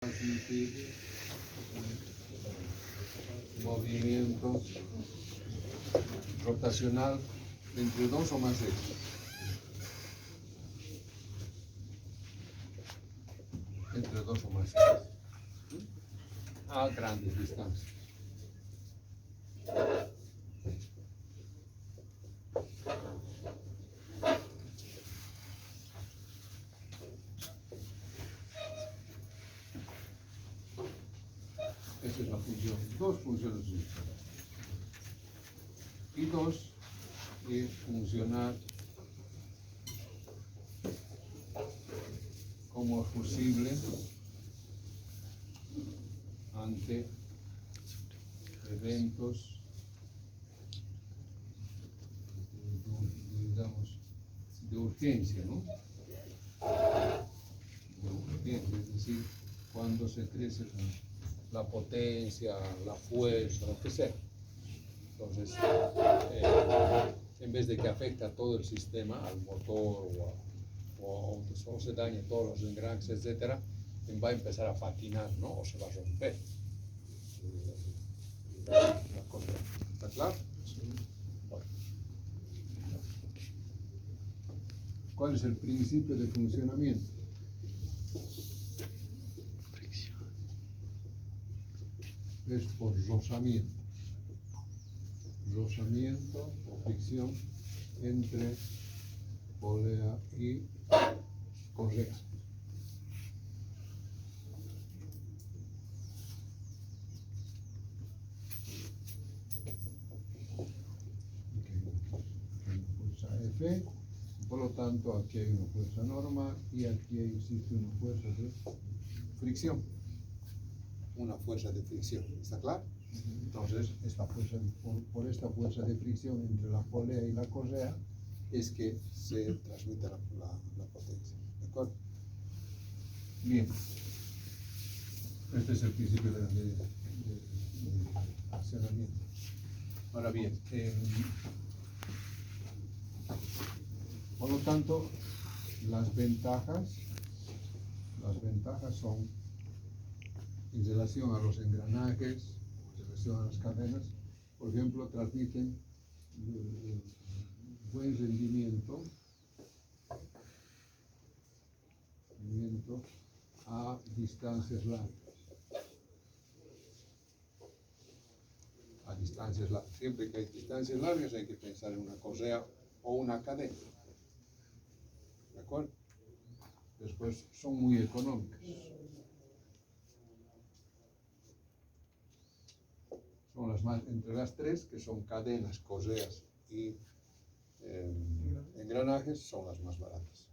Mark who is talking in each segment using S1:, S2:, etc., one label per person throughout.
S1: transmitir movimiento rotacional entre dos o más ejes. Entre dos o más ejes. A grandes distancias. Esa es la función, dos funciones distintas. Y dos, es funcionar como fusible ante eventos, digamos, de urgencia, ¿no? De urgencia, es decir, cuando se crece la potencia, la fuerza, lo que sea. Entonces, en vez de que afecte a todo el sistema, al motor o se dañe todos los engranajes, etcétera, va a empezar a patinar, ¿no? O se va a romper. La cosa. ¿Está claro? Bueno. ¿Cuál es el principio de funcionamiento? Es por rozamiento. Rozamiento o fricción entre polea y correa. Fuerza F, por lo tanto aquí hay una fuerza normal y aquí existe una fuerza de fricción. Una fuerza de fricción, ¿está claro? Entonces, esta fuerza, por esta fuerza de fricción entre la polea y la correa es que se transmite la potencia, ¿de acuerdo? Bien, este es el principio de accionamiento. Ahora bien, por lo tanto, las ventajas son en relación a los engranajes, en relación a las cadenas, por ejemplo, transmiten buen rendimiento a distancias largas. A distancias largas. Siempre que hay distancias largas hay que pensar en una correa o una cadena. ¿De acuerdo? Después son muy económicas. Son las más, entre las tres, que son cadenas, correas y engranajes, son las más baratas.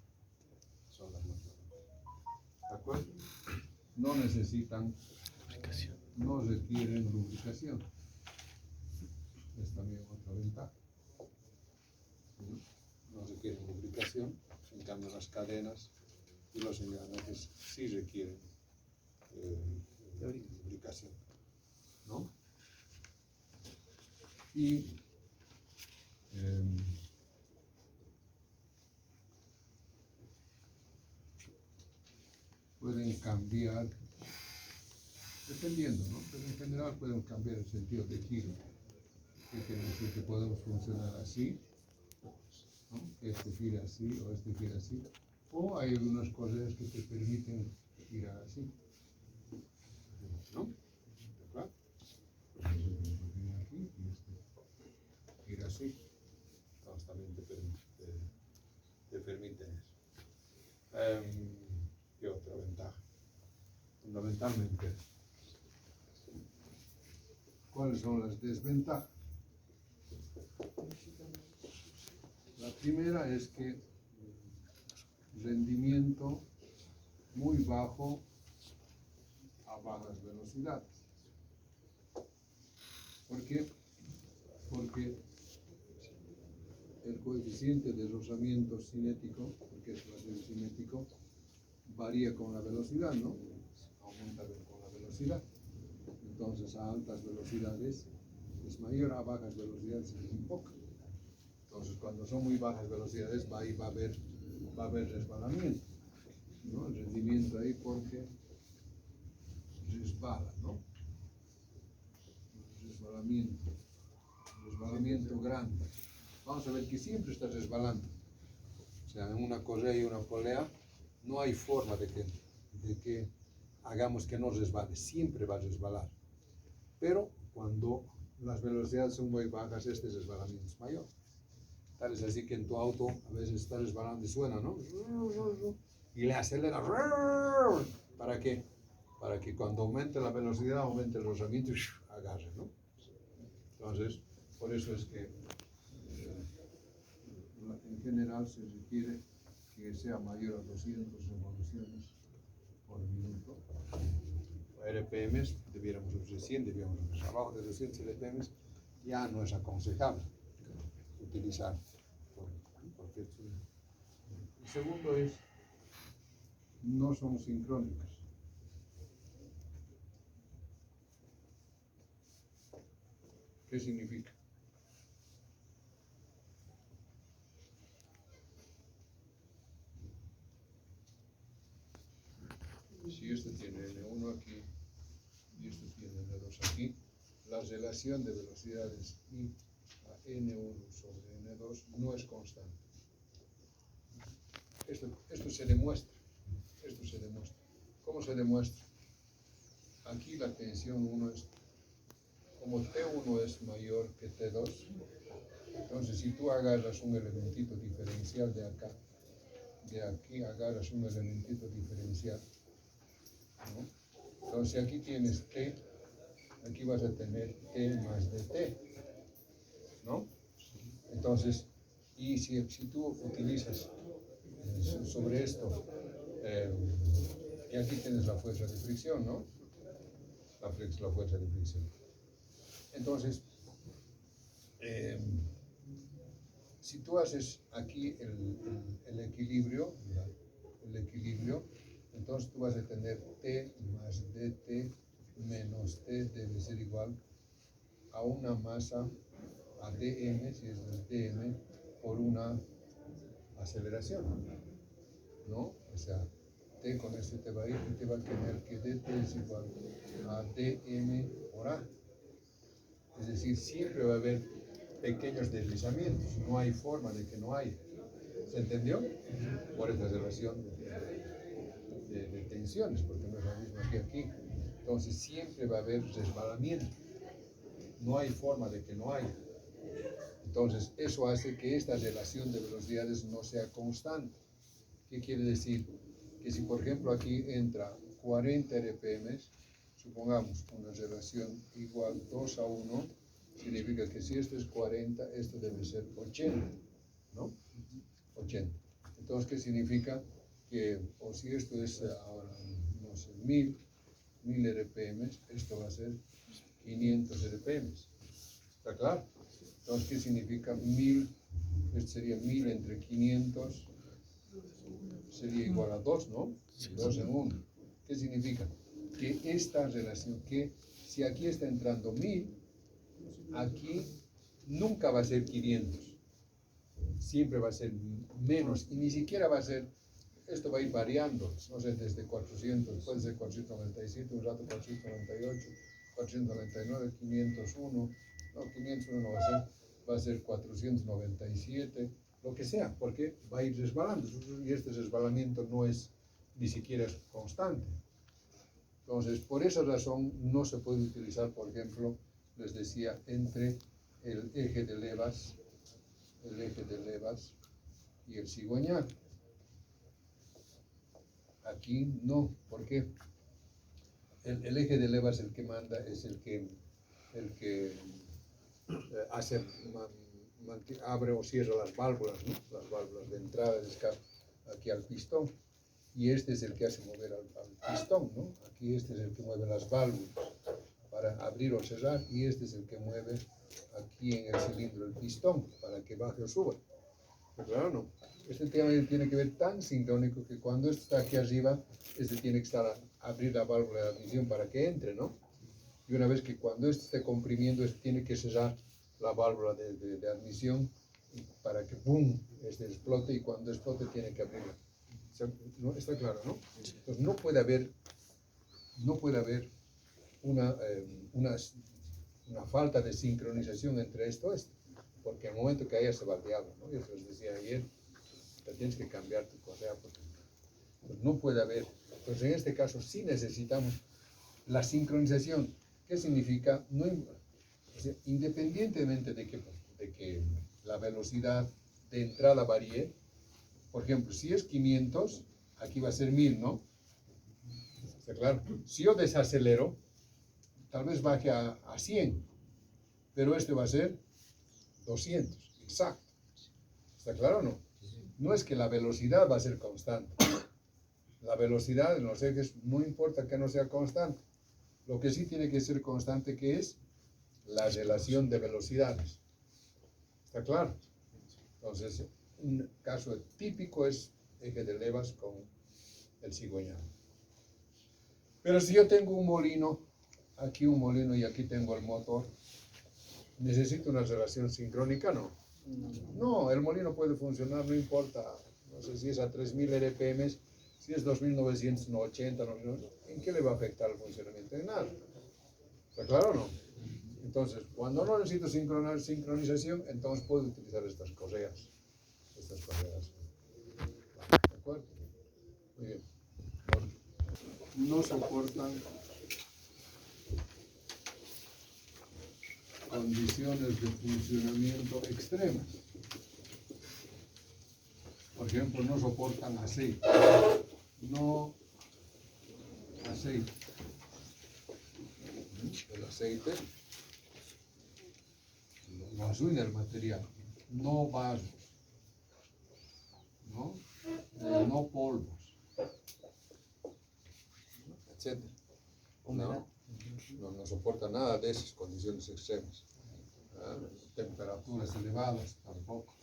S1: Son las más baratas. ¿De acuerdo? No necesitan, no requieren lubricación. Es también otra ventaja. No requieren lubricación, en cambio las cadenas y los engranajes sí requieren lubricación, ¿no? Y pueden cambiar, dependiendo, ¿no? Pero en general pueden cambiar el sentido de giro. ¿Qué quiere decir? Que podemos funcionar así, ¿no? Que este gira así o este gira así. O hay algunas correas que te permiten girar así, ¿no? ¿Verdad? Aquí y este gira así. Entonces también te permiten eso. ¿Qué otra ventaja? Fundamentalmente, ¿cuáles son las desventajas? La primera es que rendimiento muy bajo a bajas velocidades. ¿Por qué? Porque el coeficiente de rozamiento cinético, porque es cinético, varía con la velocidad, ¿no? Aumenta con la velocidad. Entonces a altas velocidades es mayor, a bajas velocidades es muy poca. Entonces cuando son muy bajas velocidades va a haber resbalamiento, ¿no? El rendimiento ahí porque resbala, ¿no? Resbalamiento grande. Vamos a ver que siempre está resbalando. O sea, en una correa y una polea no hay forma de que hagamos que no resbale, siempre va a resbalar. Pero cuando las velocidades son muy bajas, este resbalamiento es mayor. Tal es así que en tu auto a veces está resbalando y suena, ¿no? Y le acelera. ¿Para qué? Para que cuando aumente la velocidad, aumente el rozamiento y agarre, ¿no? Entonces, por eso es que en general se requiere que sea mayor a 200 revoluciones por minuto. RPMs, debiéramos usar 100, debiéramos usar abajo de 200 RPMs, ya no es aconsejable utilizar. Porque el segundo es, no son sincrónicas. ¿Qué significa? Si este tiene N1 aquí y este tiene N2 aquí, la relación de velocidades I a N1 sobre N2 no es constante. Esto se demuestra. ¿Cómo se demuestra? Aquí la tensión 1 es, como T1 es mayor que T2, entonces si tú agarras un elementito diferencial de acá, de aquí agarras un elementito diferencial, ¿no? Entonces aquí tienes T, aquí vas a tener T más dt, ¿no? Entonces, y si tú utilizas sobre esto, y aquí tienes la fuerza de fricción, ¿no? La fuerza de fricción. Entonces, si tú haces aquí el equilibrio, entonces tú vas a tener T más dt menos T debe ser igual a una masa, a dm, si es el dm, por una aceleración, ¿no? O sea, T con este te va a ir y te va a tener que dt es igual a dm por a. Es decir, siempre va a haber pequeños deslizamientos, no hay forma de que no haya. ¿Se entendió? Por esta relación de tensiones, porque no es lo mismo que aquí. Entonces siempre va a haber resbalamiento. No hay forma de que no haya. Entonces eso hace que esta relación de velocidades no sea constante. ¿Qué quiere decir? Que si por ejemplo aquí entra 40 RPM, supongamos una relación igual 2 a 1, significa que si esto es 40, esto debe ser 80, ¿no? 80. Entonces, ¿qué significa? Que, o si esto es ahora, no sé, 1000 RPM, esto va a ser 500 RPM. ¿Está claro? Entonces, ¿qué significa 1000? Esto sería 1000 entre 500, sería igual a 2, ¿no? 2 en 1. ¿Qué significa? Que esta relación, que si aquí está entrando 1000, aquí nunca va a ser 500. Siempre va a ser menos y ni siquiera va a ser, esto va a ir variando, no sé, desde 400, puede ser 497, un rato 498, 499, 501, no, 501 no va a ser 497, lo que sea, porque va a ir resbalando y este resbalamiento no es ni siquiera constante. Entonces, por esa razón no se puede utilizar, por ejemplo, les decía, entre el eje de levas y el cigüeñal. Aquí no, porque el eje de levas, el que manda, es el que hace, abre o cierra las válvulas, ¿no? Las válvulas de entrada y de escape aquí al pistón. Y este es el que hace mover al pistón, ¿no? Aquí este es el que mueve las válvulas para abrir o cerrar, y este es el que mueve aquí en el cilindro el pistón para que baje o suba. Pero claro, no. Este tema tiene que ver tan sincrónico que cuando esto está aquí arriba, este tiene que estar abrir la válvula de admisión para que entre, ¿no? Y una vez que cuando esto esté comprimiendo, este tiene que cerrar la válvula de admisión para que ¡pum! Este explote, y cuando explote tiene que abrirla. ¿No? Está claro, ¿no? Entonces no puede haber una falta de sincronización entre esto y esto. Porque al momento que haya se va al diablo, ¿no? Yo les decía ayer, te tienes que cambiar tu correa porque pues, no puede haber. Entonces en este caso sí necesitamos la sincronización. ¿Qué significa? No, o sea, independientemente de que la velocidad de entrada varíe, por ejemplo, si es 500, aquí va a ser 1000, ¿no? ¿Está claro? Si yo desacelero, tal vez baje a 100, pero este va a ser 200, exacto. ¿Está claro o no? No es que la velocidad va a ser constante. La velocidad en los ejes no importa que no sea constante. Lo que sí tiene que ser constante que es la relación de velocidades. ¿Está claro? Entonces, un caso típico es eje de levas con el cigüeñal. Pero si yo tengo un molino, aquí un molino y aquí tengo el motor, ¿necesito una relación sincrónica? No. No, el molino puede funcionar, no importa, no sé si es a 3000 RPM, si es 2980, ¿en qué le va a afectar el funcionamiento? En nada. ¿Está claro o no? Entonces, cuando no necesito sincronización, entonces puedo utilizar estas correas. ¿De acuerdo? Muy bien. No soportan condiciones de funcionamiento extremas. Por ejemplo, no soportan aceite. No aceite. El aceite lo arruina el material. No barros. No polvos. Etc. No soporta nada de esas condiciones extremas. Temperaturas elevadas tampoco.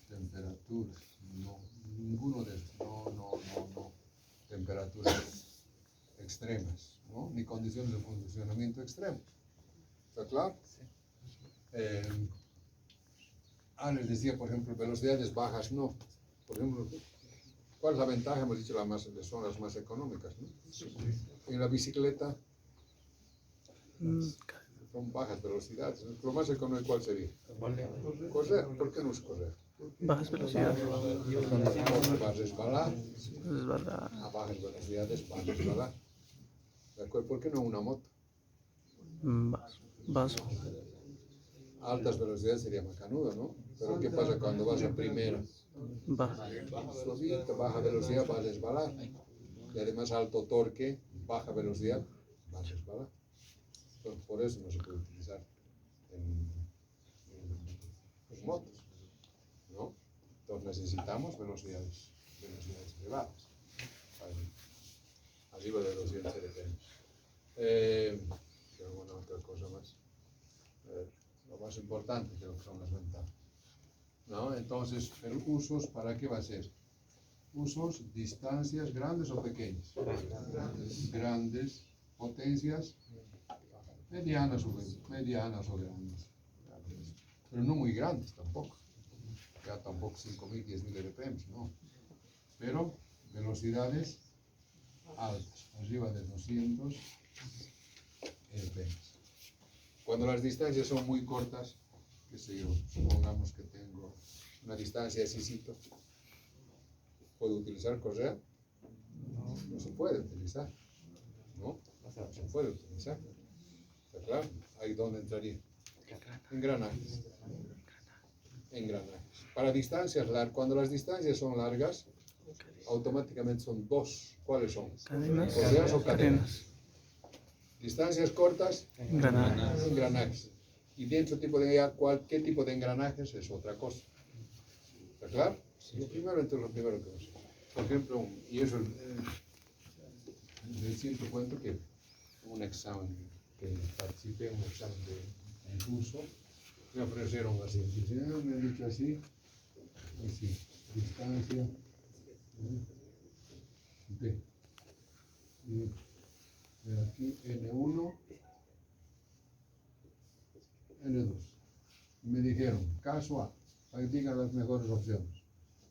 S1: Temperaturas, no, ninguno de estos, no. Temperaturas extremas, ¿no? Ni condiciones de funcionamiento extremo. ¿Está claro? Sí. Les decía, por ejemplo, velocidades bajas, no. Por ejemplo, ¿cuál es la ventaja? Hemos dicho son las más económicas, ¿no? Sí. En la bicicleta son bajas velocidades. Lo más económico, ¿cuál sería? Correr. ¿Por qué no es correr?
S2: Bajas velocidades.
S1: Va a resbalar. A bajas velocidades va a resbalar. ¿De acuerdo? ¿Por qué no una moto?
S2: Vaso.
S1: Altas velocidades sería macanudo, ¿no? Pero ¿qué pasa cuando vas a primera? Suavita, baja velocidad va a resbalar. Y además alto torque, baja velocidad, va a resbalar. Entonces, por eso no se puede utilizar en motos, ¿no? Entonces necesitamos velocidades elevadas, arriba de 200 RPM. Alguna otra cosa más. Lo más importante creo que son las ventajas, ¿no? Entonces, pero usos, ¿para qué va a ser? Usos, distancias grandes o pequeñas. Grandes, potencias medianas o grandes. Pero no muy grandes tampoco. Ya tampoco 5000, 10000 RPM, no. Pero velocidades altas, arriba de 200 RPM. Cuando las distancias son muy cortas, qué sé yo, supongamos que tengo una distancia así, ¿puedo utilizar correa? No se puede utilizar, ¿no? No se puede utilizar. ¿Está claro? Ahí donde entraría. Engranajes. Para distancias largas, cuando las distancias son largas, automáticamente son dos. ¿Cuáles son? Correas o cadenas. Distancias cortas, engranajes. Y dentro ¿qué tipo de engranajes? Es otra cosa. ¿Está claro? Sí. Lo primero que vamos. Por ejemplo, y eso recién te cuento que un examen, que participé en un examen de curso, me ofrecieron así, me han dicho así, distancia, D. Y aquí N1, N2. Me dijeron, caso A, ahí digan las mejores opciones.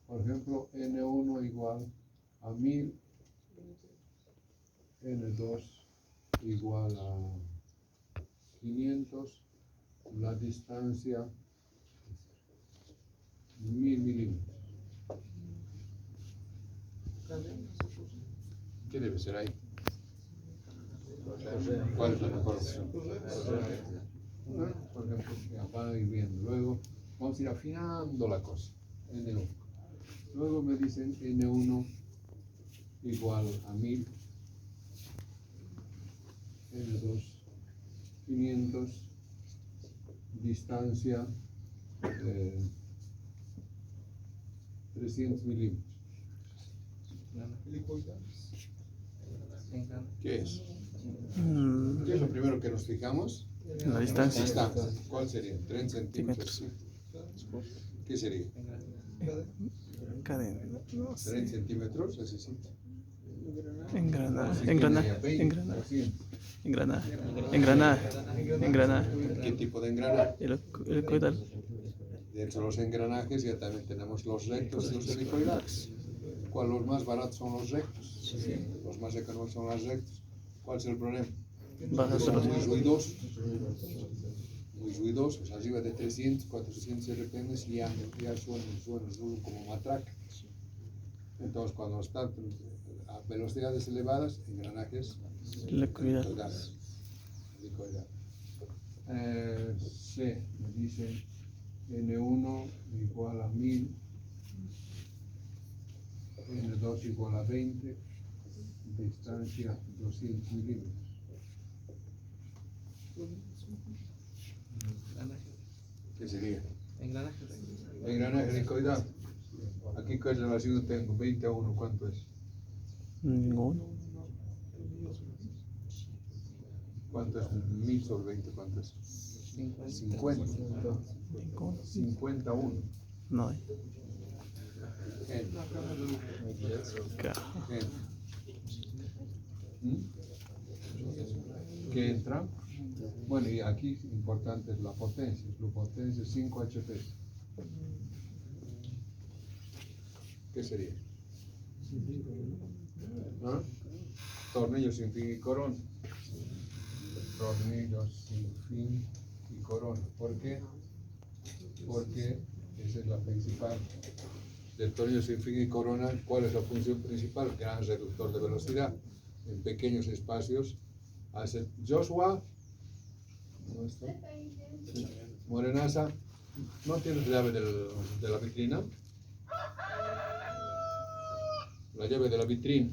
S1: Por ejemplo, N1 igual a 1000, N2 igual a 500, la distancia 1000 milímetros. ¿Qué debe ser ahí? ¿Cuál es la mejor opción? Bueno, por ejemplo, ya van a ir viendo. Luego vamos a ir afinando la cosa. N1. Luego me dicen N1 igual a 1000. N2 500. Distancia 300 milímetros. ¿Qué es? ¿Qué es lo primero que nos fijamos?
S2: La distancia.
S1: Distancia. ¿Cuál sería? 30 centímetros. ¿Qué sería?
S2: Cadena. No sé.
S1: 30 centímetros, ese sí.
S2: Engranaje.
S1: Engranaje.
S2: Engranaje. Engranaje. Engranaje. Engranaje.
S1: ¿Qué tipo de engranaje?
S2: El coidal.
S1: Dentro de los engranajes ya también tenemos los rectos y los helicoidales. ¿Cuál los más baratos son los rectos? Los más económicos son los rectos. ¿Cuál es el problema?
S2: Baja
S1: Son
S2: solo.
S1: muy ruidosos. Muy ruidosos, arriba de 300, 400 RPM ya suenan como matraca. Entonces, cuando están a velocidades elevadas, engranajes
S2: El coidal.
S1: helicoidales. C, me dice N1 igual a 1000, N2 igual a 20, distancia 200 milímetros. ¿Qué sería? Engranaje helicoidal. Aquí qué relación tengo, 20 a 1, ¿cuánto es?
S2: Ninguno.
S1: ¿Cuánto es 1000 sobre 20? ¿Cuánto es? 50.
S2: Ninguno.
S1: 51.
S2: No hay.
S1: N.
S2: Caja.
S1: N. ¿Qué entra? Bueno, y aquí importante es la potencia. La potencia es 5 HP. ¿Qué sería? ¿Ah? Tornillos sin fin y corona. Tornillos sin fin y corona. ¿Por qué? Porque esa es la principal. Del tornillo sin fin y corona, ¿cuál es la función principal? Gran reductor de velocidad. En pequeños espacios hace Joshua. ¿Dónde está? Morenaza. ¿No tienes llave de la vitrina? La llave de la vitrina.